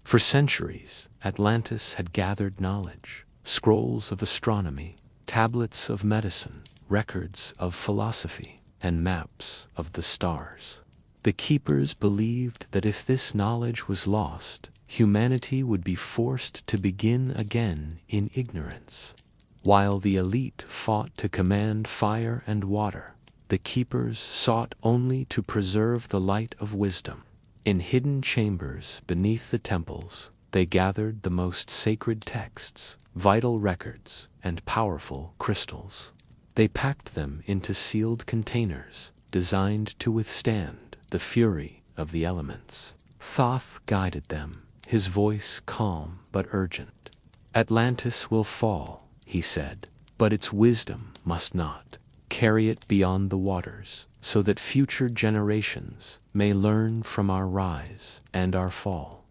For centuries, Atlantis had gathered knowledge, scrolls of astronomy, tablets of medicine, records of philosophy, and maps of the stars. The keepers believed that if this knowledge was lost, humanity would be forced to begin again in ignorance. While the elite fought to command fire and water, the keepers sought only to preserve the light of wisdom. In hidden chambers beneath the temples, they gathered the most sacred texts, vital records, and powerful crystals. They packed them into sealed containers designed to withstand the fury of the elements. Thoth guided them, his voice calm but urgent. Atlantis will fall, he said, but its wisdom must not. Carry it beyond the waters, so that future generations may learn from our rise and our fall.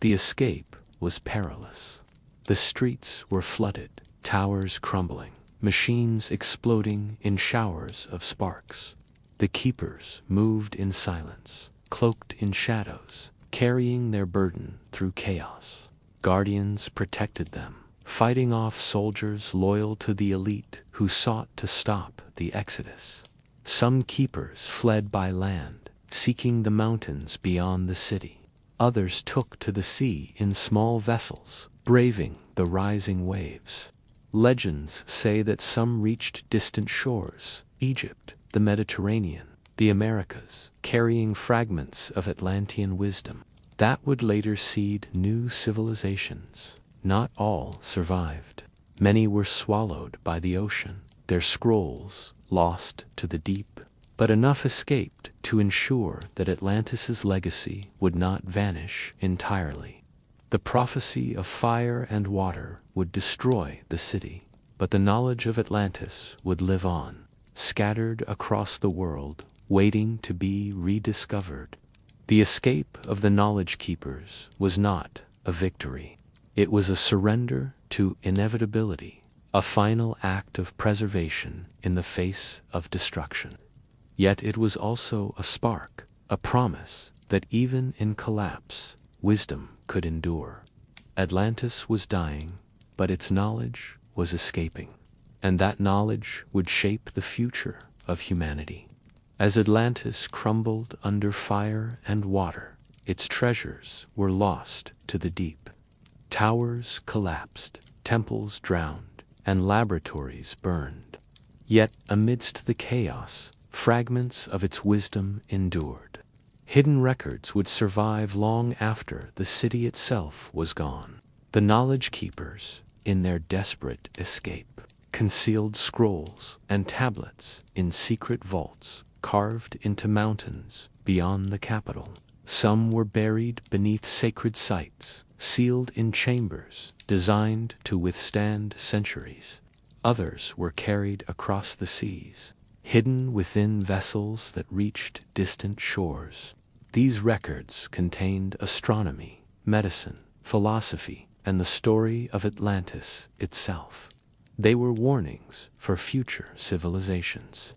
The escape was perilous. The streets were flooded, towers crumbling, machines exploding in showers of sparks. The keepers moved in silence, cloaked in shadows, carrying their burden through chaos. Guardians protected them, fighting off soldiers loyal to the elite who sought to stop the exodus. Some keepers fled by land, seeking the mountains beyond the city. Others took to the sea in small vessels, braving the rising waves. Legends say that some reached distant shores, Egypt, the Mediterranean, the Americas, carrying fragments of Atlantean wisdom that would later seed new civilizations. Not all survived. Many were swallowed by the ocean, their scrolls lost to the deep. But enough escaped to ensure that Atlantis's legacy would not vanish entirely. The prophecy of fire and water would destroy the city, but the knowledge of Atlantis would live on, scattered across the world, waiting to be rediscovered. The escape of the knowledge keepers was not a victory. It was a surrender to inevitability, a final act of preservation in the face of destruction. Yet it was also a spark, a promise that even in collapse, wisdom could endure. Atlantis was dying, but its knowledge was escaping, and that knowledge would shape the future of humanity. As Atlantis crumbled under fire and water, its treasures were lost to the deep. Towers collapsed, temples drowned, and laboratories burned. Yet amidst the chaos, fragments of its wisdom endured. Hidden records would survive long after the city itself was gone. The knowledge keepers, in their desperate escape, concealed scrolls and tablets in secret vaults carved into mountains beyond the capital. Some were buried beneath sacred sites, sealed in chambers designed to withstand centuries. Others were carried across the seas, hidden within vessels that reached distant shores. These records contained astronomy, medicine, philosophy, and the story of Atlantis itself. They were warnings for future civilizations.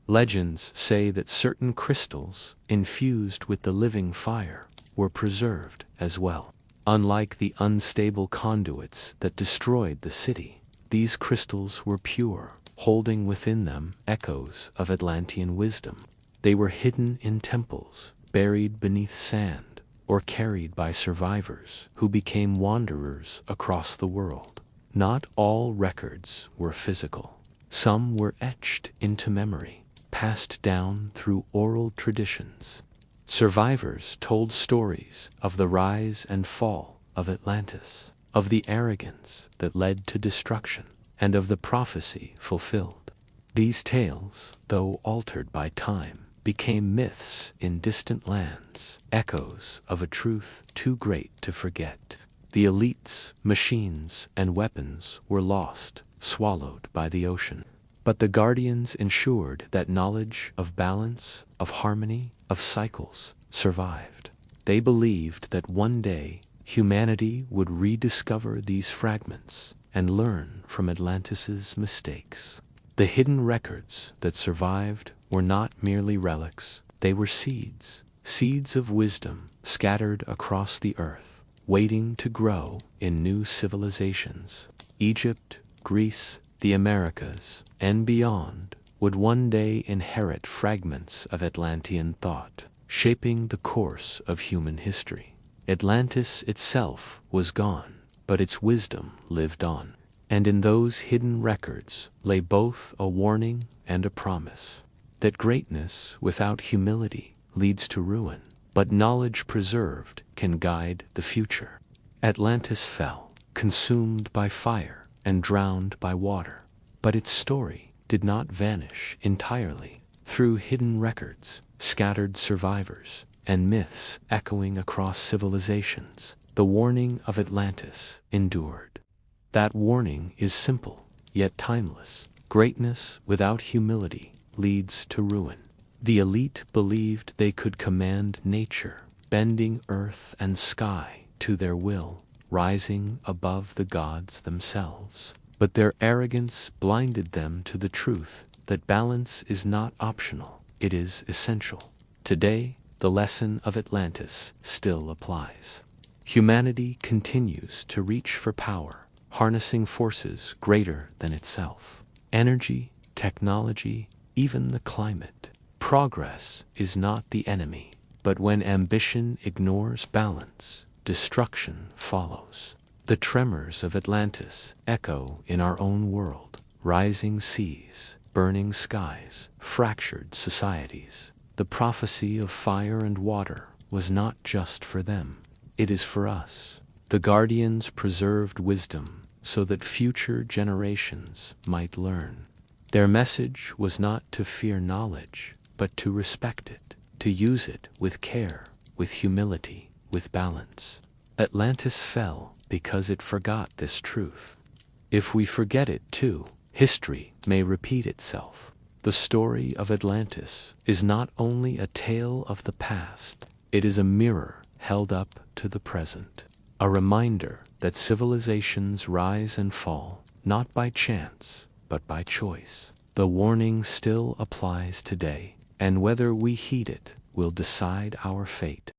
Legends say that certain crystals, infused with the living fire, were preserved as well. Unlike the unstable conduits that destroyed the city, these crystals were pure, holding within them echoes of Atlantean wisdom. They were hidden in temples, buried beneath sand, or carried by survivors who became wanderers across the world. Not all records were physical. Some were etched into memory, passed down through oral traditions. Survivors told stories of the rise and fall of Atlantis, of the arrogance that led to destruction, and of the prophecy fulfilled. These tales, though altered by time, became myths in distant lands, echoes of a truth too great to forget. The elites, machines, and weapons were lost, swallowed by the ocean. But the guardians ensured that knowledge of balance, of harmony, of cycles survived. They believed that one day humanity would rediscover these fragments and learn from Atlantis's mistakes. The hidden records that survived were not merely relics, they were seeds, seeds of wisdom scattered across the earth, waiting to grow in new civilizations. Egypt, Greece, the Americas, and beyond would one day inherit fragments of Atlantean thought, shaping the course of human history. Atlantis itself was gone, but its wisdom lived on. And in those hidden records lay both a warning and a promise, that greatness without humility leads to ruin, but knowledge preserved can guide the future. Atlantis fell, consumed by fire, and drowned by water. But its story did not vanish entirely. Through hidden records, scattered survivors, and myths echoing across civilizations, the warning of Atlantis endured. That warning is simple, yet timeless. Greatness without humility leads to ruin. The elite believed they could command nature, bending earth and sky to their will, rising above the gods themselves. But their arrogance blinded them to the truth that balance is not optional, it is essential. Today, the lesson of Atlantis still applies. Humanity continues to reach for power, harnessing forces greater than itself. Energy, technology, even the climate. Progress is not the enemy, but when ambition ignores balance, destruction follows. The tremors of Atlantis echo in our own world. Rising seas, burning skies, fractured societies. The prophecy of fire and water was not just for them. It is for us. The guardians preserved wisdom so that future generations might learn. Their message was not to fear knowledge, but to respect it, to use it with care, with humility, with balance. Atlantis fell because it forgot this truth. If we forget it too, history may repeat itself. The story of Atlantis is not only a tale of the past, it is a mirror held up to the present. A reminder that civilizations rise and fall, not by chance, but by choice. The warning still applies today, and whether we heed it will decide our fate.